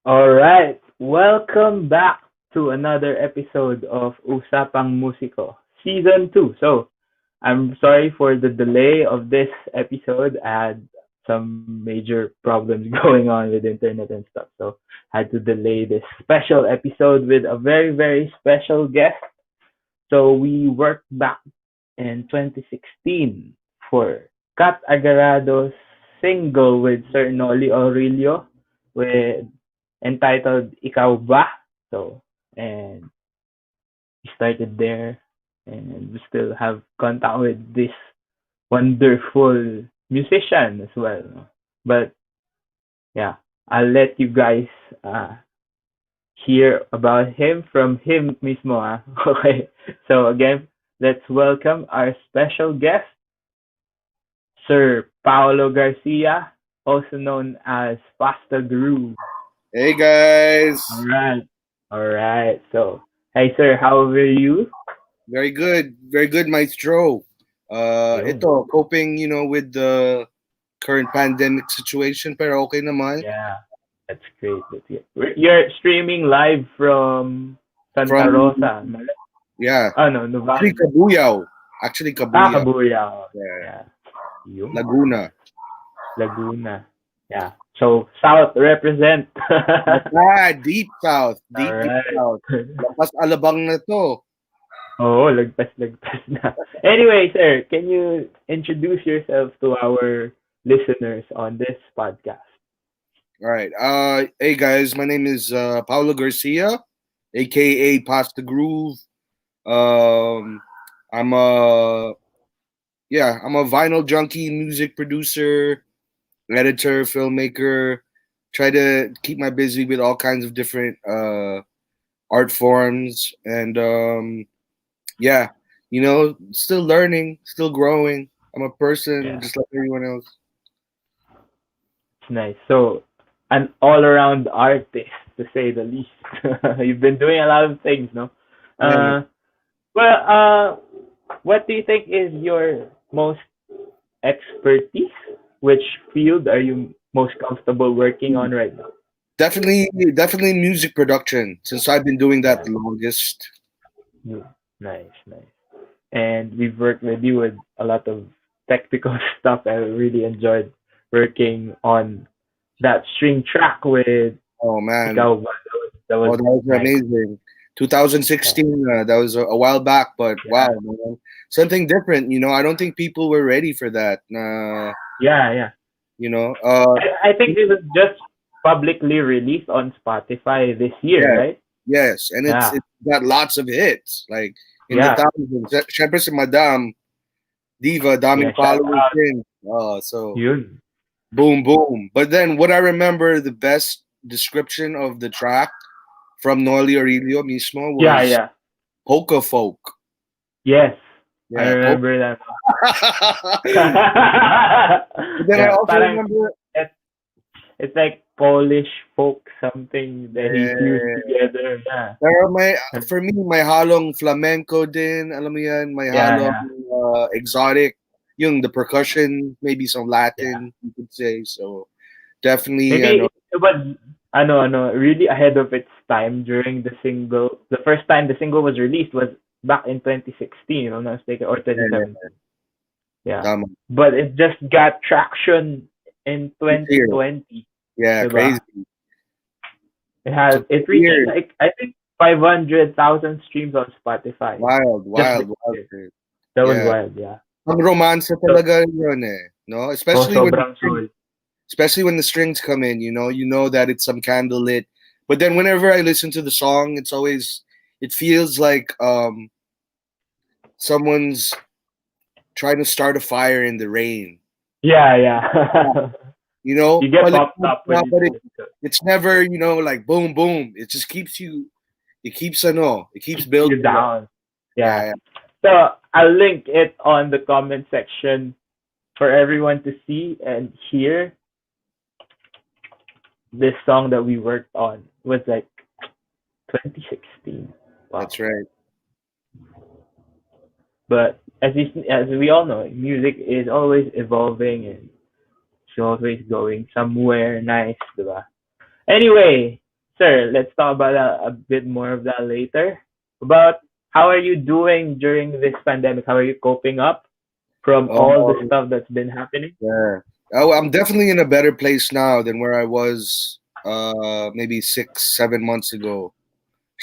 All right, welcome back to another episode of Usapang Musiko, Season 2. So, I'm sorry for the delay of this episode. I had some major problems going on with internet and stuff. So, had to delay this special episode with a very, very special guest. So, we worked back in 2016 for Kat Agarado's single with Sir Noli Aurelio with entitled Ikaw Ba? So, and we started there and we still have contact with this wonderful musician as well. No? But yeah, I'll let you guys uh, hear about him from him mismo. Ah. Okay, so again, let's welcome our special guest, Sir Paolo Garcia, also known as Pasta Groove. Hey guys, All right, all right. So, hey sir, how are you? very good, Maestro. Yun. Ito coping, with the current pandemic situation, pero okay naman. Yeah, that's great. That's great. You're streaming live from Santa From Rosa. yeah, Oh no, November. actually Kabuyao, actually Ah, Kabuyao, Kabuyao. yeah, Yeah. Yun. Laguna. Laguna. Yeah. So, South represent. Deep south, All deep right. south. Lapas alabang na to. Oh, lagpas na. Anyway, sir, can you introduce yourself to our listeners on this podcast? All right. Hey guys, my name is Paolo Garcia, aka Pasta Groove. Um, I'm a I'm a vinyl junkie, music producer, editor, filmmaker. Try to keep my busy with all kinds of different art forms, and yeah, still learning, still growing. I'm a person Yeah, just like everyone else. it's nice. So, an all-around artist, to say the least. You've been doing a lot of things, no? Yeah, man. Uh, well, what do you think is your most expertise? Which field are you most comfortable working on right now? Definitely music production since I've been doing that Yeah, the longest. yeah. Nice, nice. And we've worked with you with a lot of technical stuff. I really enjoyed working on that string track with Oh man, Ikaw Ba. That was oh that was nice. amazing. Yeah, 2016, that was a while back, but wow, yeah, man, something different. I don't think people were ready for that. yeah, yeah. You know, uh, I think it was just publicly released on Spotify this year, yeah, right? yes, and Yeah, it's got lots of hits, like in the yeah, thousands. Siyempre si Madam Diva, yeah. daming Shout followers out, din. So yun. boom, boom. But then what I remember the best description of the track from Noli Aurelio mismo Yeah, was yeah. polka folk. Yes, I Yeah, remember that. but then I Yeah, also parang remember, it's like Polish folk something that he fused eh, together. Yeah, pero for me, may halong flamenco din, alam mo yan, may yeah, halong yeah, exotic, yung the percussion, maybe some yeah. Latin, you could say. So definitely, Maybe it was really ahead of its time during the single. The first time the single was released was back in 2016, if I'm not mistaken, or eh, 2017. Yeah, tama. but it just got traction in This year, 2020, yeah, crazy. diba? It reached Weird, like I think 500,000 streams on Spotify wild, just this wild, wild. year. Dude. That was Yeah. wild, yeah. Ang romansa So, talaga yun eh. No? sobrang soul. Especially when the strings come in, you know that it's some candlelit. But then whenever I listen to the song, it feels like someone's trying to start a fire in the rain. Yeah, yeah. You get popped up when you But listen to it. it's never, like boom, boom. It just keeps you, it keeps Keeps you building up. down. Yeah. Yeah, So I'll link it on the comment section for everyone to see and hear. This song that we worked on was like 2016. that's Wow. right. But as we all know, music is always evolving and it's always going somewhere nice, diba? Anyway, sir, let's talk about a bit more of that later. About how are you doing during this pandemic? How are you coping up from all the Um, stuff that's been happening? yeah. Oh, I'm definitely in a better place now than where I was maybe 6, 7 months ago.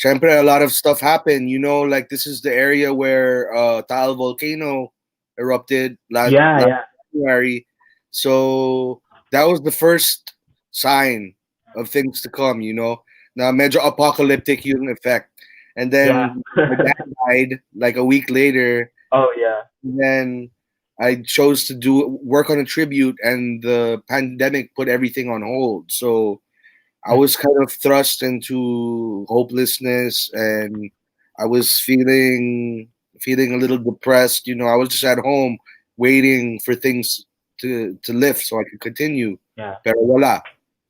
Syempre, a lot of stuff happened. Like this is the area where Taal volcano erupted Yeah, last yeah, January. So that was the first sign of things to come. Now medyo apocalyptic yung effect. And yeah. then my dad died like a week later. Oh yeah, And then I chose to do work on a tribute, and the pandemic put everything on hold. So I was kind of thrust into hopelessness, and I was feeling a little depressed. I was just at home waiting for things to lift so I could continue. yeah, Pero wala.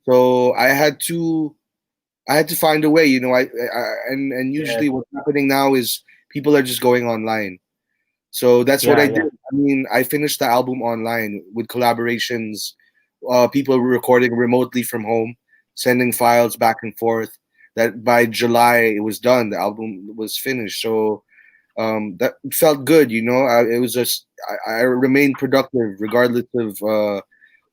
So I had to find a way. And yes, usually what's happening now is people are just going online. So that's what yeah, I did. yeah, I mean, I finished the album online with collaborations, people recording remotely from home, sending files back and forth. That by July it was done. The album was finished. So that felt good. It was just I remained productive regardless of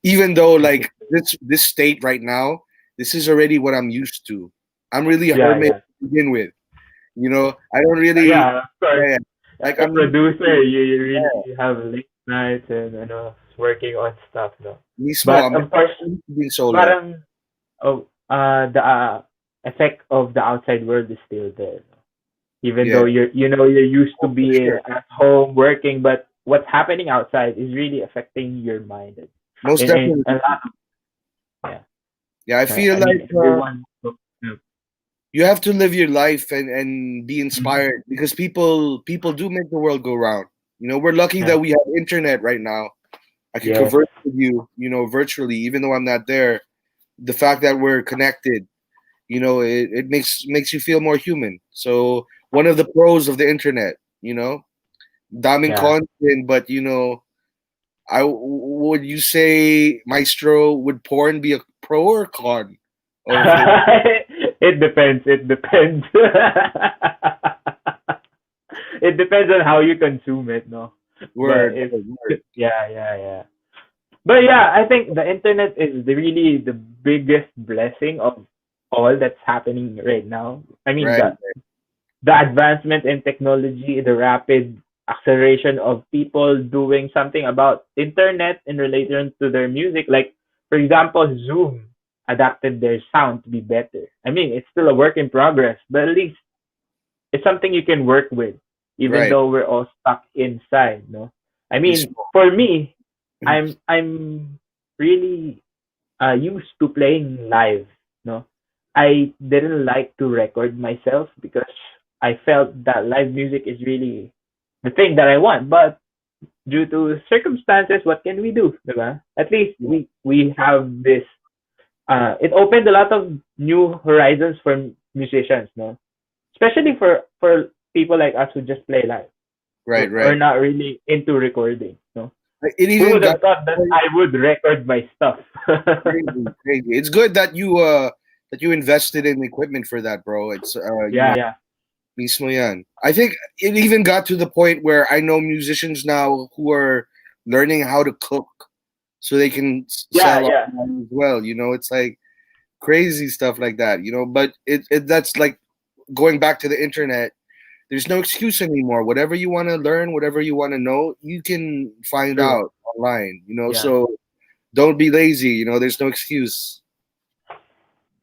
even though like this state right now. This is already what I'm used to. I'm really a yeah, hermit yeah. to begin with. I don't really. Yeah, of course. Yeah, yeah. As Like a I'm used producer, to. you Yeah. really have late nights and working on stuff, no. Mismo, But of course, being solo. parang the effect of the outside world is still there. No? Even Yeah, though you're used to oh, for being sure. at home working, but what's happening outside is really affecting your mind Most and definitely. a lot. Yeah, Yeah, I feel I mean like everyone. you have to live your life and be Mhm. inspired because people do make the world go round. We're lucky Yeah. that we have internet right now. I can Yes. converse with you, virtually, even though I'm not there. The fact that we're connected, it makes you feel more human. So one of the pros of the internet, daming Yeah. content, but would you say, Maestro, would porn be a pro or con of it? It depends. It depends. It depends on how you consume it, no. But Word, if word, word. yeah, yeah, yeah. But yeah, I think the internet is really the biggest blessing of all that's happening right now. I mean, Right, the advancement in technology, the rapid acceleration of people doing something about internet in relation to their music. Like, for example, Zoom adapted their sound to be better. I mean, it's still a work in progress, but at least it's something you can work with, even right. though we're all stuck inside. No, I mean, Mismo. for me, I'm really used to playing live. No, I didn't like to record myself because I felt that live music is really the thing that I want. But due to circumstances, what can we do? Diba? At least Yeah. we have this. It opened a lot of new horizons for musicians. No, especially for people like us who just play live Right, or right. not really into recording. No, It who even would got have thought that I would record my stuff? crazy, crazy. It's good that you invested in equipment for that, bro. It's Yeah, yeah, mismo yan. I think it even got to the point where I know musicians now who are learning how to cook so they can yeah, sell yeah, online as well. It's like crazy stuff like that. But it that's like going back to the internet. There's no excuse anymore. Whatever you want to learn, whatever you want to know, you can find true. out online. Yeah, So don't be lazy. There's no excuse.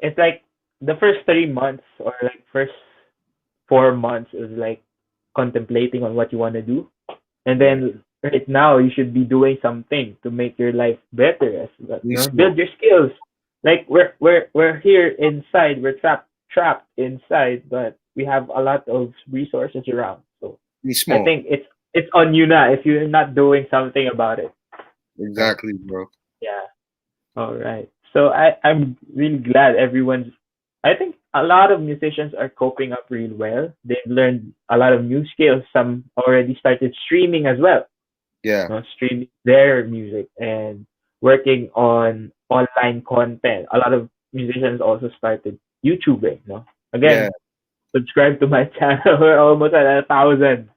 it's like the first 3 months or like first 4 months is like contemplating on what you want to do, and Yeah. then right now you should be doing something to make your life better as well. Mismo. Build your skills. Like we're here inside, we're trapped inside, but we have a lot of resources around. So I Mismo. think it's on you now if you're not doing something about it. So Exactly, bro. yeah. All right. So I'm really glad everyone's. I think a lot of musicians are coping up real well. They've learned a lot of new skills. Some already started streaming as well, Yeah. streaming their music and working on online content. A lot of musicians also started YouTubing. No, Yeah, again, subscribe to my channel. We're almost at 1,000.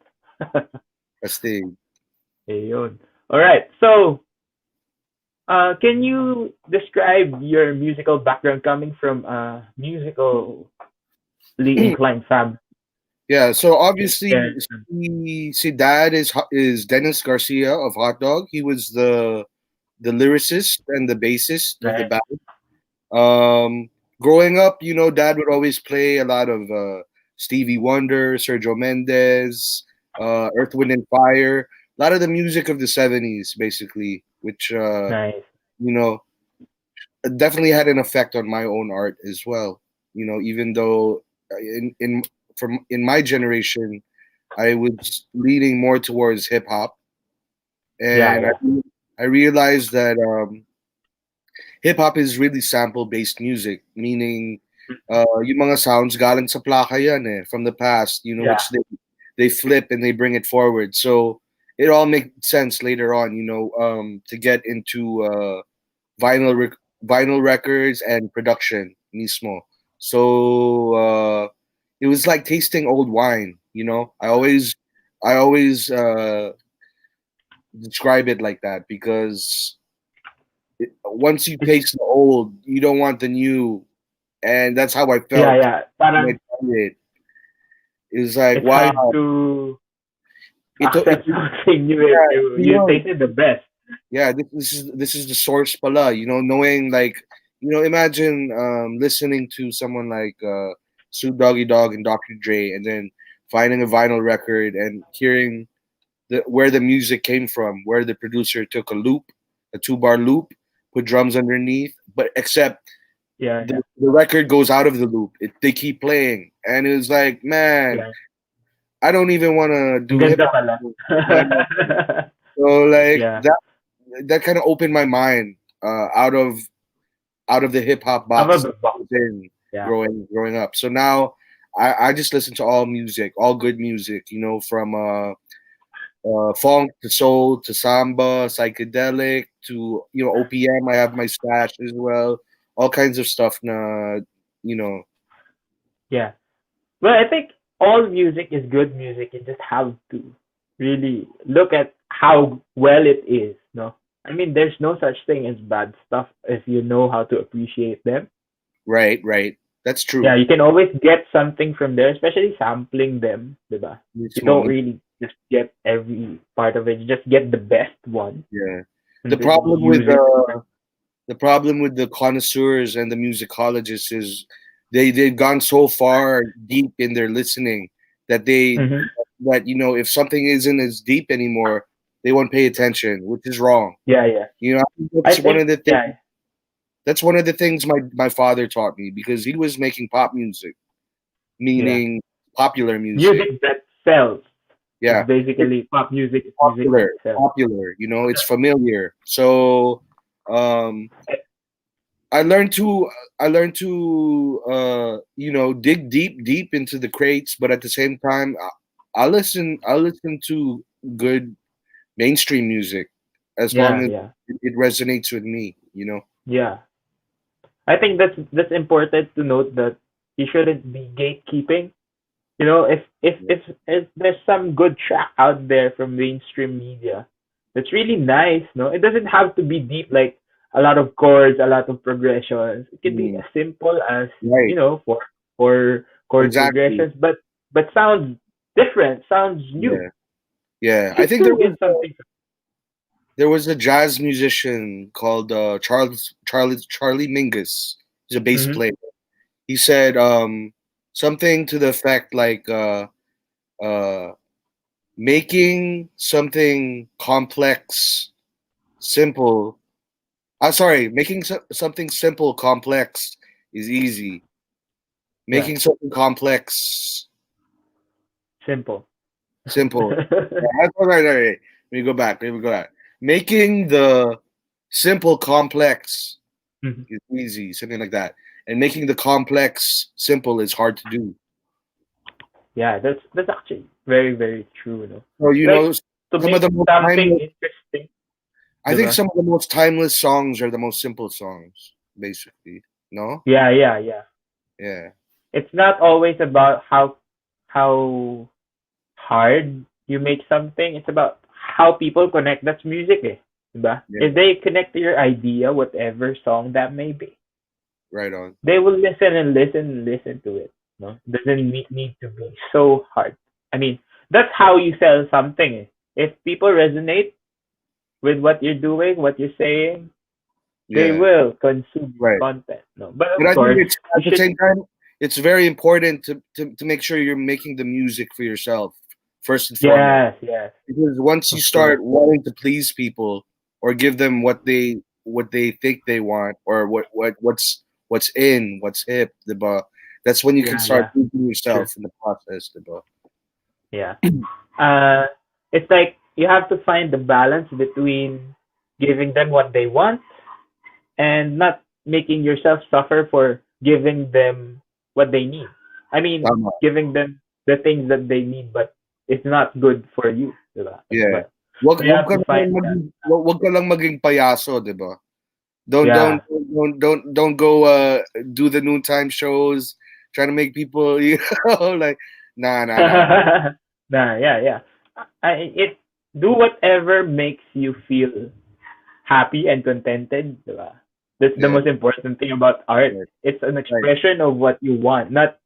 astig. Ayun. All right. So, can you describe your musical background coming from a musically inclined family? Yeah, so Your obviously, parents? si dad is Dennis Garcia of Hot Dog. He was the lyricist and the bassist of the Right. band. Um, Growing up, dad would always play a lot of Stevie Wonder, Sergio Mendes, Earth, Wind and Fire, a lot of the music of the '70s, basically, which Nice. you know definitely had an effect on my own art as well. Even though in my generation, I was leaning more towards hip hop, Yeah, and yeah. I realized that hip hop is really sample based music, meaning yung mga sounds galing sa plaka yan from the past, Yeah. which they flip and they bring it forward. So it all makes sense later on, to get into vinyl vinyl records and production mismo. So it was like tasting old wine. I always describe it like that because once you It's, taste the old, you don't want the new, and that's how I yeah, felt yeah. when I Parang tried it. It was like, it's hard wow, to it accept something new if yeah, you tasted the best. yeah, this is the source pala, knowing like, imagine listening to someone like Snoop Doggy Dogg and Dr. Dre, and then finding a vinyl record and hearing where the music came from, where the producer took a loop, a 2-bar loop, put drums underneath, but except Yeah, yeah. the record goes out of the loop. They keep playing, and it was like, man, Yeah. I don't even want to Ang do hip ganda hop. pala. Yeah. So like Yeah. that kind of opened my mind out of the hip hop I'm box a that big I box. was in Yeah. growing up. So now I just listen to all music, all good music, from funk to soul to samba, psychedelic to OPM. I have my stash as well. All kinds of stuff. You know, Yeah. Well, I think all music is good music. You just have to really look at how well it is. No, I mean, there's no such thing as bad stuff if you know how to appreciate them. right, right. That's Yeah, true. you can always get something from there, especially sampling them, diba? You Mismo, don't really just get every part of it. You just get the best one yeah. The and then problem use with it. the problem with the connoisseurs and the musicologists is they've gone so far deep in their listening that Mm-hmm. if something isn't as deep anymore, they won't pay attention, which is wrong. Yeah, yeah. I think I that's one think of the things. yeah, That's one of the things my father taught me because he was making pop music, yeah. meaning popular music. Music that sells is Yeah, it's basically pop music. Is music that popular, sells. popular. It's familiar. So um, I learned to dig deep into the crates, but at the same time, I listen to good mainstream music as long Yeah, as yeah, it resonates with me. yeah. I think that's important to note that you shouldn't be gatekeeping. You know, if there's some good track out there from mainstream media that's really nice, no, it doesn't have to be deep like a lot of chords, a lot of progressions. It can be Mm, as simple as right, four chord exactly. progressions, but sounds different, sounds new. Yeah, yeah. You I can think still get something. there was a jazz musician called Charlie Mingus. He's a bass Mm-hmm. player. He said something to the effect like uh, making something complex simple. Sorry, making something simple complex is easy. Yeah, Making something complex simple. simple. Yeah, that's right. Let me go back. Let me go back. Making the simple complex Mhm. is easy, something like that. And making the complex simple is hard to do. Yeah, that's actually very very true. No, So like to some of make the most something timeless. interesting, I think diba? some of the most timeless songs are the most simple songs, basically. No. Yeah, yeah, yeah. Yeah. It's not always about how hard you make something. It's about how people connect. That's music, eh. Diba? If Yeah. they connect to your idea, whatever song that may be, Right on. they will listen and listen and listen to it. No, doesn't need to be so hard. I mean, that's how you sell something. Eh. If people resonate with what you're doing, what you're saying, they Yeah. will consume your Right. content. No, but But of I think course, it's you at the should. same time, it's very important to make sure you're making the music for yourself first and foremost. Yes, yes, Because once you of course. start wanting to please people or give them what they think they want or what's in, what's hip, diba? That's when you can Yeah, start yeah, losing true. yourself in the process, diba? Yeah. Uh, it's like you have to find the balance between giving them what they want and not making yourself suffer for giving them what they need. I mean, Tama. giving them the things that they need, but it's not good for you, diba, as Yeah. well. So you Wag have ka to lang find that. wag ka lang maging payaso, 'di ba? Don't don't Yeah. don't go do the noontime shows trying to make people like nah. Nah, yeah, yeah. It do whatever makes you feel happy and contented, diba? That's the Yeah, most important thing about art. right, It's an right. expression of what you want. Not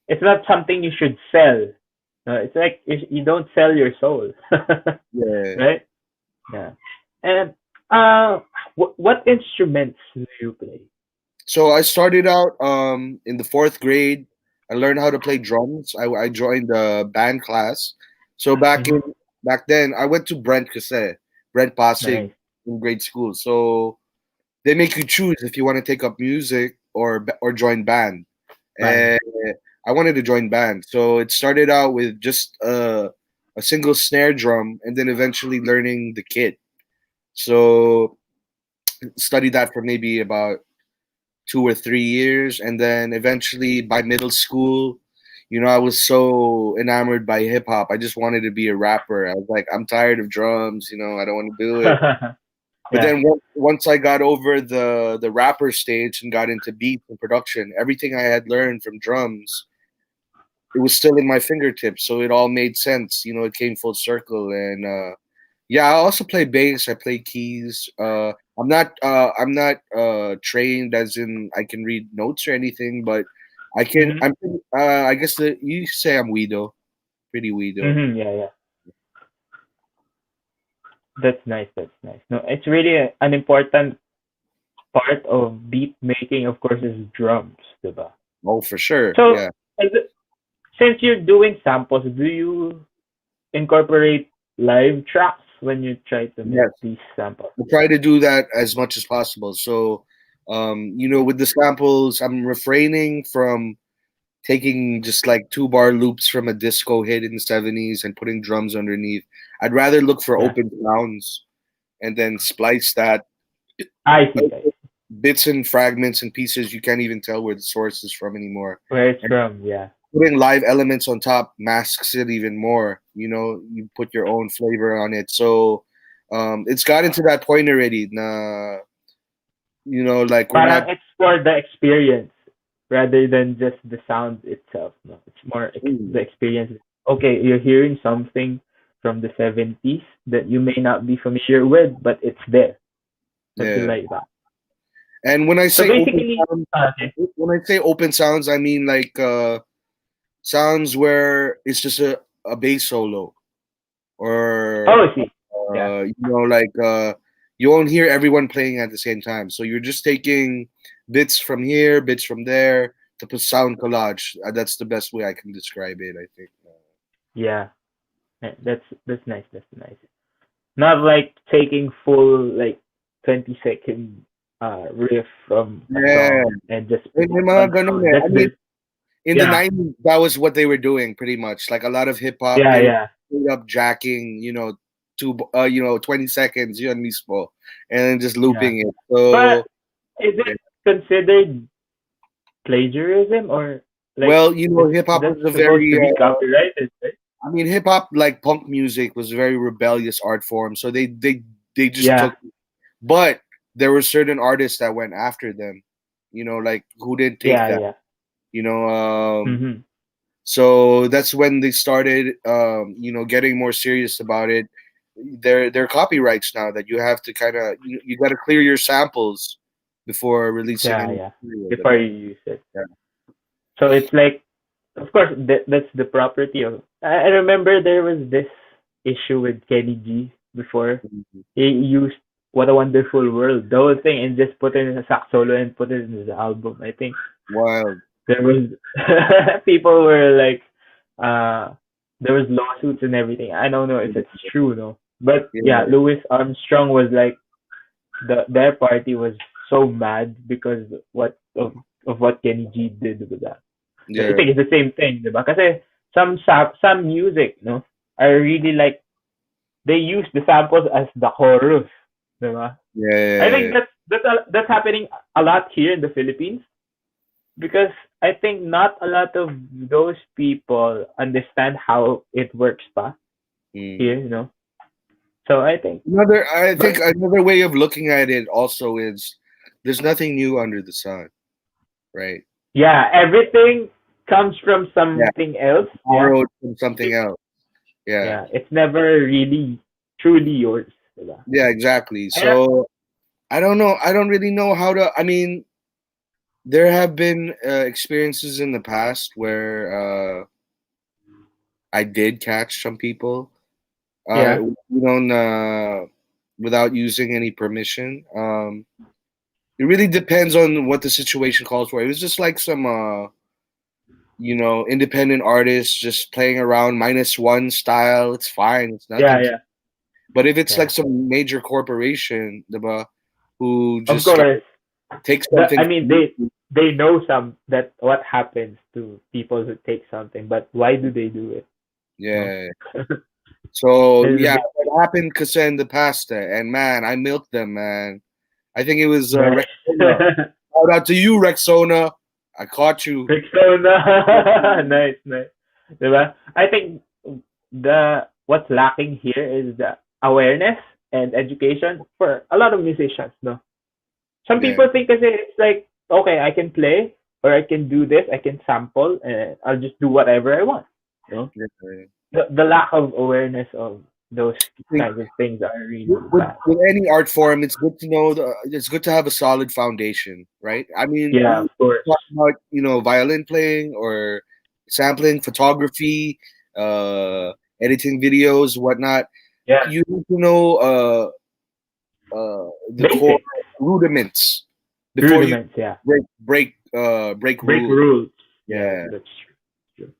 it's not something you should sell. It's like you don't sell your soul, Yeah. right? Yeah. And what instruments do you play? So I started out in the fourth grade. I learned how to play drums. I joined the band class. So Mm-hmm. back then I went to Brent Pasig Nice. in grade school. So they make you choose if you want to take up music or join band. Band. And I wanted to join band. So it started out with just a single snare drum and then eventually learning the kit. So studied that for maybe about 2 or 3 years, and then eventually by middle school, I was so enamored by hip hop. I just wanted to be a rapper. I was like, I'm tired of drums. I don't want to do it. But Yeah. then once I got over the rapper stage and got into beats and production, everything I had learned from drums, it was still in my fingertips. So it all made sense. It came full circle. And yeah, I also play bass. I play keys. I'm not trained as in I can read notes or anything, but I can. Mm-hmm. I guess that you say I'm weirdo, pretty weirdo. Mm-hmm. Yeah, yeah. That's nice. That's nice. No, it's really an important part of beat making, of course, is drums, diba? Oh, for sure. So, Yeah. as since you're doing samples, do you incorporate live tracks when you try to make Yes. these samples? I try to do that as much as possible. So, with the samples, I'm refraining from taking just like 2 bar loops from a disco hit in the '70s and putting drums underneath. I'd rather look for Yeah, open sounds and then splice that I see. I see. bits and fragments and pieces you can't even tell where the source is from anymore. Where it's And from? Yeah. putting live elements on top masks it even more. You put your own flavor on it. So it's gotten to that point already. Like we're Parang not. it's for the experience rather than just the sound itself. No, it's more the Mm, experience. Okay, you're hearing something from the 70s that you may not be familiar with, but it's there. Something yeah. like that. And when I So say open basically, sounds, okay. I mean like sounds where it's just a bass solo or Oh, I see. Yeah. like you won't hear everyone playing at the same time. So you're just taking bits from here, bits from there to put sound collage. That's the best way I can describe it, I think. Yeah. That's nice. That's nice. Not like taking full like 20-second riff from a Yeah, song and just put may it mga on ganun sound. eh. I That's mean, the in the yeah. 90s, that was what they were doing pretty much. Like a lot of hip hop, Yeah, they were yeah. straight up jacking, 20 seconds, yun mismo, and then just Yeah. looping it. But So, is yeah. it considered plagiarism or like Well, it's hip hop that's was a supposed very, to be copyrighted, right? I mean, hip hop like punk music was a very rebellious art form. So they just Yeah. took, but there were certain artists that went after them, like who didn't take Yeah, that. yeah. You know, Mm-hmm. so that's when they started, getting more serious about it. They're copyrights now that you have to kind of you got to clear your samples before releasing Yeah, any yeah. material. Before you use it. Yeah. So it's like, of course, that's the property of. I remember there was this issue with Kenny G before. Mhm. He used "What a Wonderful World," the whole thing, and just put it in a sax solo and put it in his album. I think Wild. there was people were like, uh, there was lawsuits and everything. I don't know if it's true though, but yeah, Yeah. Louis Armstrong was like their party was so mad because of what Kenny G did with that. So I Yeah. think it's the same thing, diba? Kasi some music, no, are really like they use the samples as the chorus, diba? I think Yeah. that's happening a lot here in the Philippines because I think not a lot of those people understand how it works pa here, Mm. you know. So I think, I but think another way of looking at it also is there's nothing new under the sun, right? yeah, everything comes from Yeah, something else. Yeah, borrowed from something else. Yeah, yeah, it's never really truly yours, diba? yeah, exactly. And, So I don't know. I don't really know how to. I mean, there have been experiences in the past where I did catch some people, yeah, without using any permission. It really depends on what the situation calls for. It was just like some, independent artists just playing around -1 style. It's fine. It's yeah, nothing. yeah, But if it's yeah. like some major corporation, diba, who Of just course, takes I something mean from they know some that what happens to people who take something, but why do they do it? No, yeah. So there's a yeah, big it happened Kasa in the past, and man, I milked them, man. I think it was right. Rexona. Shout out to you, Rexona. I caught you. Persona, nice, nice. Diba? I think the what's lacking here is the awareness and education for a lot of musicians. No, some Yeah. people think kasi it's like okay, I can play or I can do this, I can sample, and I'll just do whatever I want. You know, Yeah. Yeah. the lack of awareness of those I think kinds of things are really with bad. any art form, it's good to know it's good to have a solid foundation, right? I mean, Yeah, of you course. talk about violin playing or sampling, photography, uh, editing videos, whatnot. Yeah, You need to know the core basic rudiments before you rudiments. Yeah, break break rules. rules. Yeah, Yeah, that's true.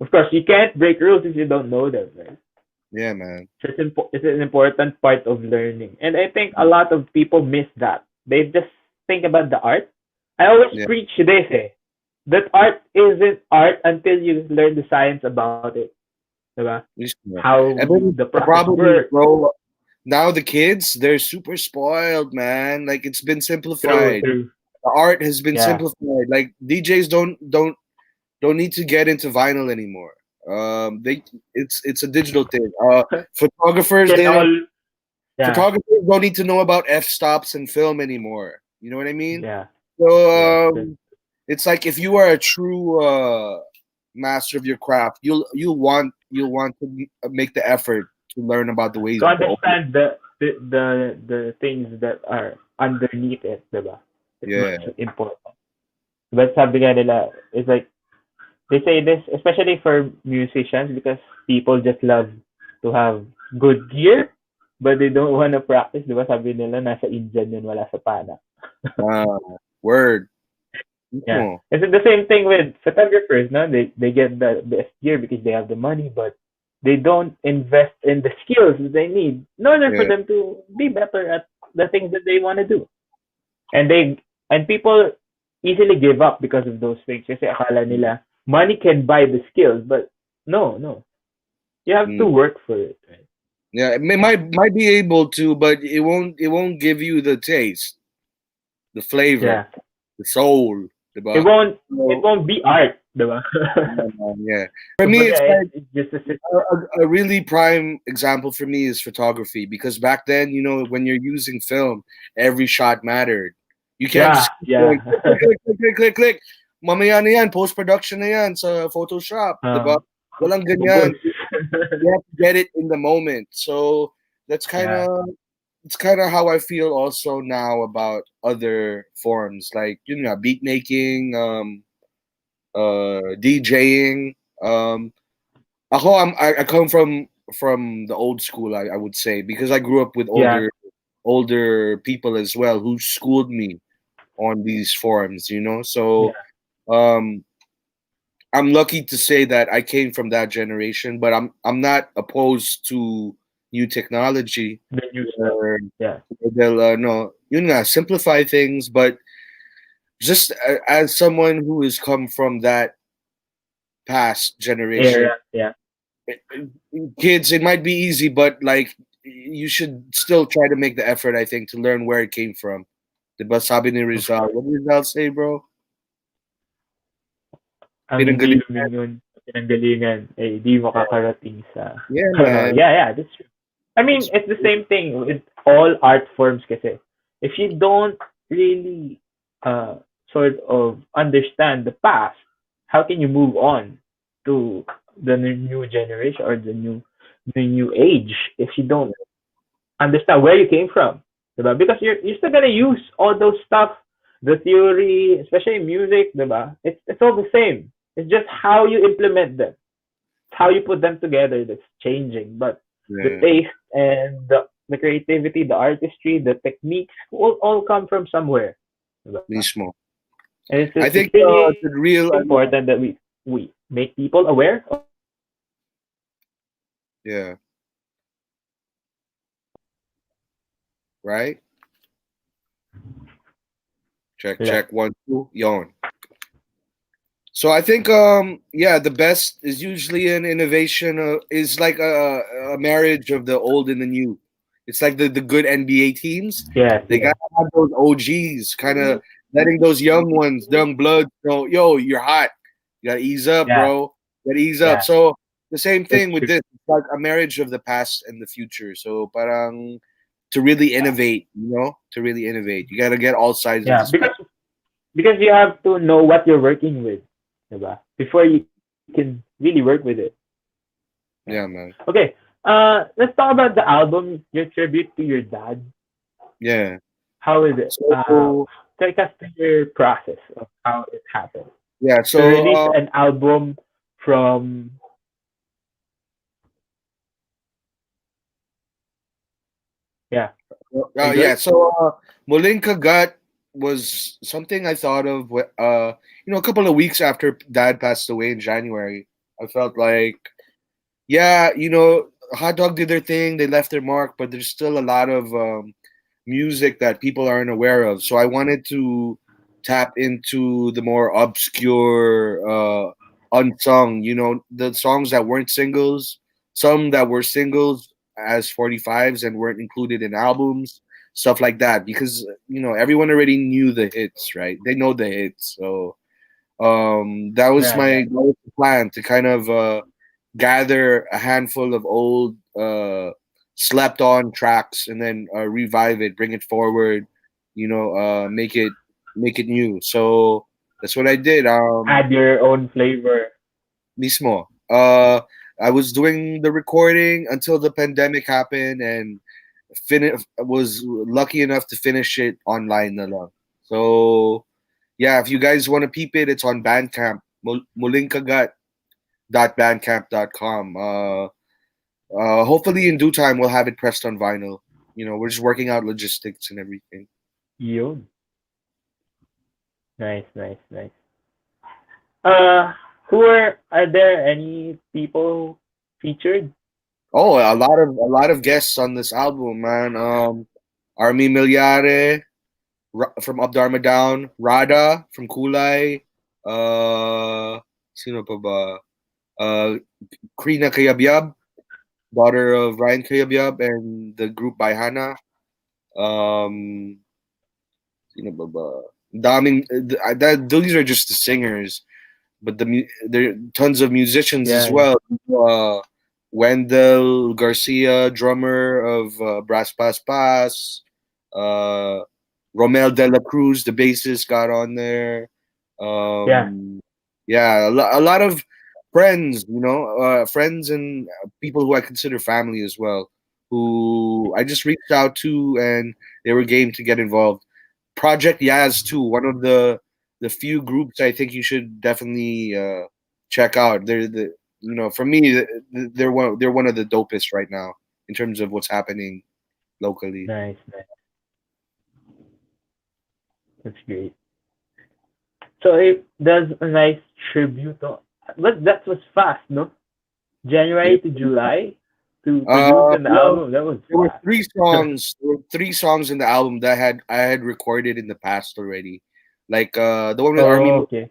Of course, you can't break rules if you don't know them, right? yeah, man. So it's an important part of learning. And I think a lot of people miss that. They just think about the art. I always Yeah, preach this, that art isn't art until you learn the science about it. Diba? yeah. How And then the the process problem is, works. bro, now the kids they're super spoiled, man. Like it's been True, simplified. true. The art has been Yeah. simplified. Like DJs don't need to get into vinyl anymore. They it's a digital thing. Photographers Can they don't all, yeah, photographers don't need to know about f stops and film anymore. You know what I mean? yeah, yes. So it's like if you are a true master of your craft, you'll want to make the effort to learn about the ways To of the old. understand the things that are underneath it, diba? It's Yeah, much important. But sabi nga nila, it's like, they say this, especially for musicians, because people just love to have good gear, but they don't want to practice. Di ba sabi nila, nasa Indian yun, wala sa pana. uh, word. Yeah. Mismo. It's the same thing with photographers, no? They get the best gear because they have the money, but they don't invest in the skills that they need in order for Yeah, them to be better at the things that they want to do. And people easily give up because of those things. Kasi akala nila money can buy the skills, but no, no. You have to mm. work for it, right? Yeah. It might be able to, but it won't give you the taste, the flavor, Yeah. the soul, It diba? won't it So, won't be art, diba? yeah, man, yeah. For me, Kumbaga, it's like it's just a a really prime example for me is photography because back then, when you're using film, every shot mattered. You can't yeah, just keep yeah. going click, click, click, click, click, click. mamaya na yan, post-production na yan sa Photoshop, di ba? Uh, Walang ganyan. focus. You have to get it in the moment. So that's kind Yeah, of it's kind of how I feel also now about other forms like beat making, DJing. I come from the old school. I would say because I grew up with yeah, older people as well who schooled me on these forms. So yeah. um, I'm lucky to say that I came from that generation, but I'm not opposed to new technology. The new stuff. Or Yeah, they'll no, simplify things, but just as someone who has come from that past generation, area. Yeah, kids, it might be easy, but like you should still try to make the effort. I think to learn where it came from. Diba sabi ni of Rizal? course. What did Rizal say, bro? Ang hindi Pinanggalingan. lumingon sa pinanggalingan, eh, di mo kakarating sa Yeah, ano. man. Yeah, yeah, that's true. I mean, It's, it's the same thing with all art forms kasi. If you don't really sort of understand the past, how can you move on to the new generation or the new age if you don't understand where you came from? Diba? Because you're still gonna use all those stuff, the theory, especially music, diba? It's all the same. It's just how you implement them, how you put them together that's changing. But the yeah, taste and the creativity, the artistry, the techniques all come from somewhere. Diba? mismo. And I it's think really the real, important that we make people aware of yeah, right. Check, left. check, one, two, yon. So I think yeah, the best is usually an innovation is like a marriage of the old and the new. It's like the good NBA teams. Yes, They yes. gotta have those OGs, kind of letting those young ones, young bloods, know, yo, you're hot. You gotta ease up, Yeah, bro. You gotta ease up. yeah. So the same That's thing with true. this. It's like a marriage of the past and the future. So parang to really Yeah. innovate, to really innovate, you gotta get all sides of Yeah. the spectrum. Because you have to know what you're working with, diba? Before you can really work with it. Yeah. Yeah, man. Okay. Let's talk about the album, your tribute to your dad. Yeah. How is it? So Take us to your process of how it happened yeah, to so release an album from. Yeah. Are you yeah, good? so Muling Kagat was something I thought of. A couple of weeks after Dad passed away in January. I felt like, yeah, Hot Dog did their thing. They left their mark, but there's still a lot of music that people aren't aware of. So I wanted to tap into the more obscure, unsung. The songs that weren't singles, some that were singles as 45s and weren't included in albums, stuff like that. Because everyone already knew the hits, right? They know the hits. So that was Right, right. my plan to kind of gather a handful of old slept on tracks and then revive it, bring it forward, make it new. So that's what I did. Add your own flavor. Mismo. I was doing the recording until the pandemic happened and was lucky enough to finish it online na lang. So yeah, if you guys want to peep it, it's on Bandcamp. Mulingkagat.bandcamp.com. Hopefully in due time we'll have it pressed on vinyl. We're just working out logistics and everything. Yun. Nice, nice, nice. Uh, are there any people featured? Oh, a lot of guests on this album, man. Army Milyare from Up Dharma Down, Rada from Kulay, sino pa ba? Krina Kayabyab, daughter of Ryan Kayabyab and the group by Hana. Um, sino pa ba? Daming, these are just the singers, but there are tons of musicians as Yeah, yeah. well. Wendell Garcia, drummer of Brass Pass Pass. Uh, Romel De La Cruz, the bassist, got on there. Yeah. Um, yeah, a lot of friends, friends and people who I consider family as well, who I just reached out to and they were game to get involved. Project Yaz too, one of the few groups I think you should definitely check out. For me they're one of the dopest right now in terms of what's happening locally. Nice, nice. That's great. So it does a nice tribute to, but that was fast, no? Yeah. January to July to produce an Well, album. That was there were fast. three songs. There were three songs in the album that I had recorded in the past already. Like the one with Oh, Army okay.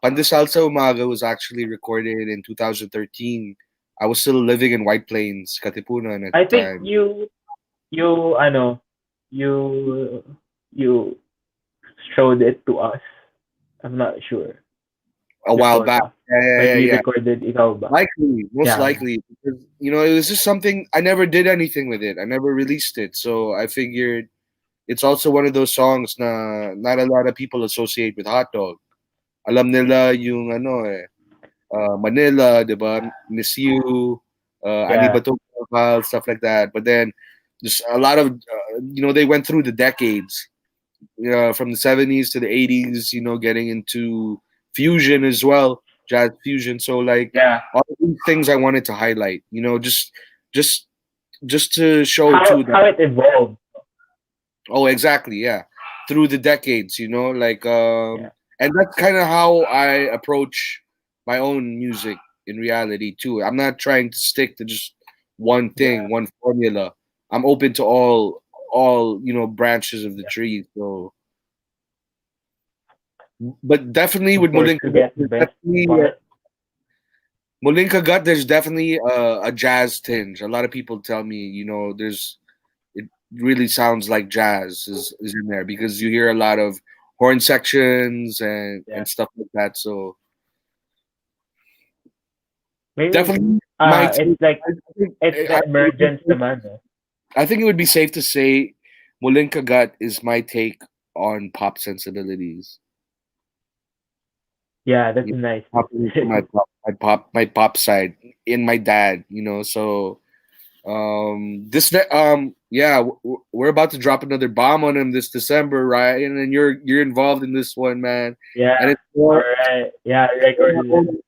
Pandesal sa Umaga was actually recorded in 2013. I was still living in White Plains, Katipunan at I the think time. you ano you you showed it to us. I'm not sure A while before back. pa. Yeah, But yeah, we yeah. recorded ikaw ba? Likely, most Yeah, yeah. likely, because it was just something I never did anything with it. I never released it, so I figured it's also one of those songs na not a lot of people associate with hot dog. Alam nila yung Manila, 'di ba? Miss You, Ani Yeah. ba 'to, Mahal, stuff like that. But then just a lot of they went through the decades, from the 70s to the 80s, getting into fusion as well, jazz fusion. So like Yeah. all of these things I wanted to highlight, just just to show How too that. how it evolved. Oh, exactly, yeah, through the decades, like Yeah. and that's kind of how I approach my own music in reality too. I'm not trying to stick to just one thing, Yeah. one formula. I'm open to all branches of the tree. So but definitely Of with course Muling to Kagat, get the best part. There's definitely a jazz tinge. A lot of people tell me, there's it really sounds like jazz is in there because you hear a lot of horn sections Yeah. and stuff like that. So Maybe definitely my it's take. like I think it's I, the emergence naman. No? I think it would be safe to say Muling Kagat is my take on pop sensibilities. Yeah, that's You nice to Tapping into say. my pop side in my dad. So yeah, we're about to drop another bomb on him this December, right? And you're involved in this one, man. Yeah. And it's All more right. Yeah, I my recorded it. own,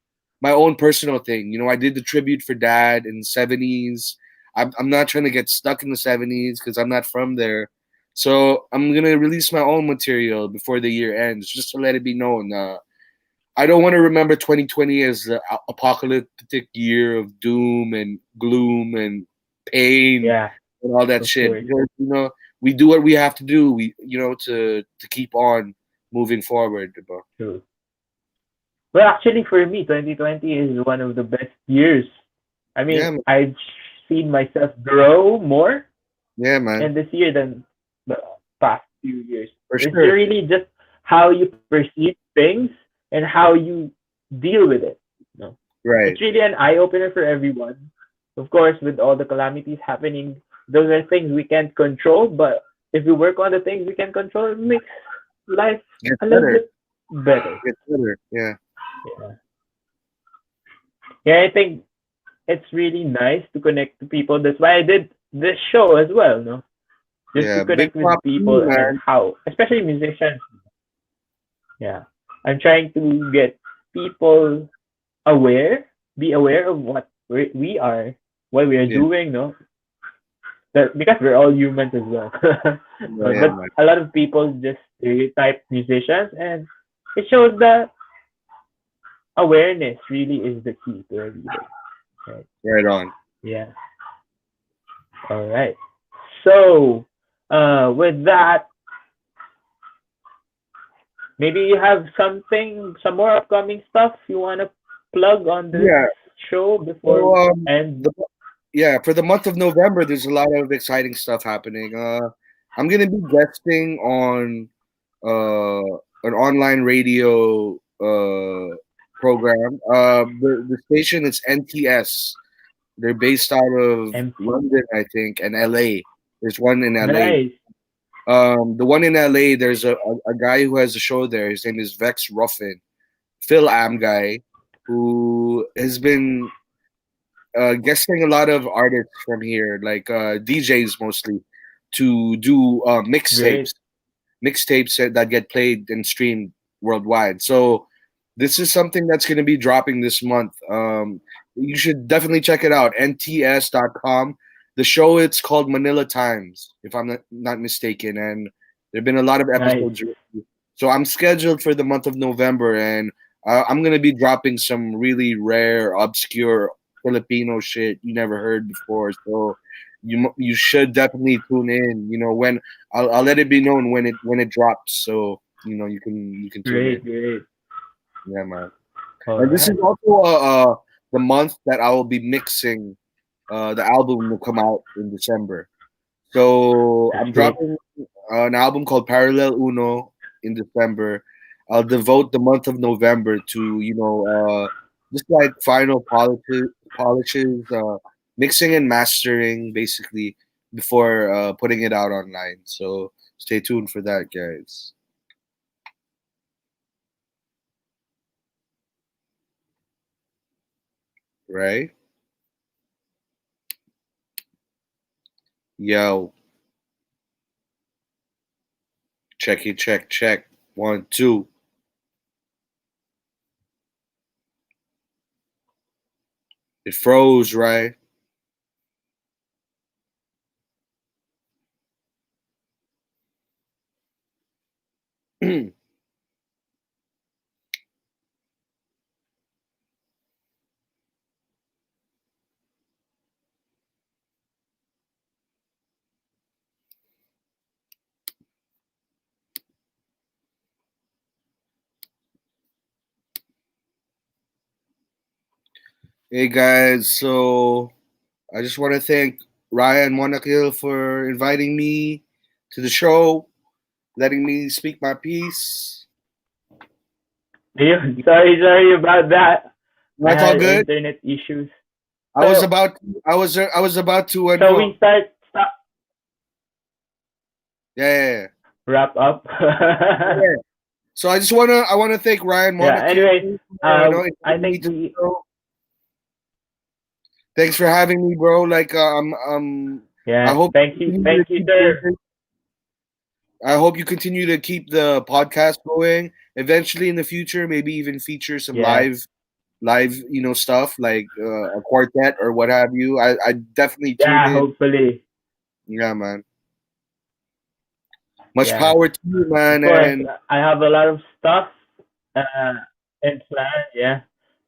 my own personal thing. I did the tribute for dad in the 70s. I'm not trying to get stuck in the 70s because I'm not from there. So I'm gonna release my own material before the year ends, just to let it be known. I don't want to remember 2020 as the apocalyptic year of doom and gloom and pain Yeah, and all that of shit. course. Because we do what we have to do. We to keep on moving forward. Diba? True. Well, actually, for me, 2020 is one of the best years. I mean, Yeah, man. I've seen myself grow more Yeah, man. in this year than the past few years. For It's sure. really just how you perceive things and how you deal with it. No, it's Right. really an eye opener for everyone. Of course, with all the calamities happening, those are things we can't control. But if we work on the things we can control, it makes life Get a little better. bit better. Get better. Yeah. Yeah. Yeah, I think it's really nice to connect to people. That's why I did this show as well, no? Just to Yeah. Big connect with pop to people you, and man. how, especially musicians. Yeah. I'm trying to get people aware, be aware of what we are, what we are Yeah. doing, no? That, because we're all humans as well. Yeah, yeah, But man. a lot of people just stereotype musicians, and it shows that awareness really is the key to everything. Right? Right on. Yeah. All right. So, with that, maybe you have something, some more upcoming stuff you want to plug on this Yeah. show before So we end. for the month of November, there's a lot of exciting stuff happening. I'm gonna be guesting on an online radio program. The station is NTS. They're based out of MC. London, I think, and LA. There's one in LA. Nice. The one in LA, there's a guy who has a show there. His name is Vex Ruffin, Phil Am guy, who has been guesting a lot of artists from here, like DJs mostly, to do Great. mixtapes that get played and streamed worldwide. So this is something that's going to be dropping this month. You should definitely check it out. NTS.com. The show, it's called Manila Times, if I'm not mistaken, and there've been a lot of Nice. episodes. So I'm scheduled for the month of November, and I'm gonna be dropping some really rare, obscure Filipino shit you never heard before. So you should definitely tune in. You know, when I'll let it be known when it drops, so you know you can tune Great, in. great. Yeah, man. All And this is right. also the month that I will be mixing. The album will come out in December. So That's I'm great. dropping an album called Parallel Uno in December. I'll devote the month of November to just like final polishes, mixing and mastering basically before putting it out online. So stay tuned for that, guys. Right? Yo, check it, check. 1, 2. It froze, right? Hey guys, so I just want to thank Ryan Monakil for inviting me to the show, letting me speak my piece. Ayun, sorry about that. I That's all had good. internet issues. I was So about I was about to so no. we stop Yeah. wrap up. Yeah. So I wanna thank Ryan Yeah. Monakil Anyways, for I inviting me think to the we show. Thanks for having me, bro. Like I yeah. hope you continue to Thank you, keep doing sir. this. I hope you continue to keep the podcast going. Eventually, in the future, maybe even feature some Yes. live stuff like a quartet or what have you. I definitely tune Yeah. in. Hopefully. Yeah, man. Much Yes. power to you, Of man. course, And I have a lot of stuff uh, in plan. Yeah.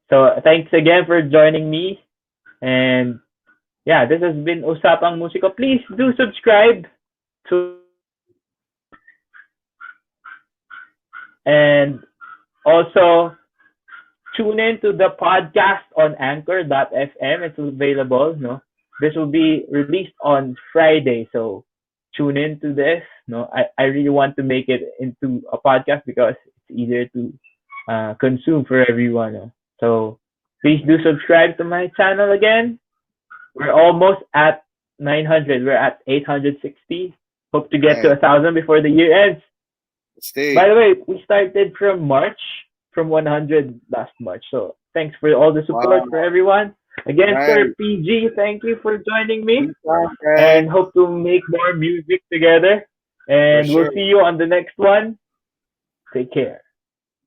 So thanks again for joining me. And yeah, this has been Usapang Musiko. Please do subscribe to and also tune in to the podcast on anchor.fm. It's available. No, this will be released on Friday. So tune in to this. No, I really want to make it into a podcast because it's easier to consume for everyone. No? So please do subscribe to my channel again. We're almost at 900. We're at 860. Hope to get to man, 1,000 before the year ends. By stay. the way, we started from March, from 100 last March. So thanks for all the support for Wow, everyone. Again, Sir nice. PG, thank you for joining me Peace out, and man. hope to make more music together. For And we'll sure. see you on the next one. Take care.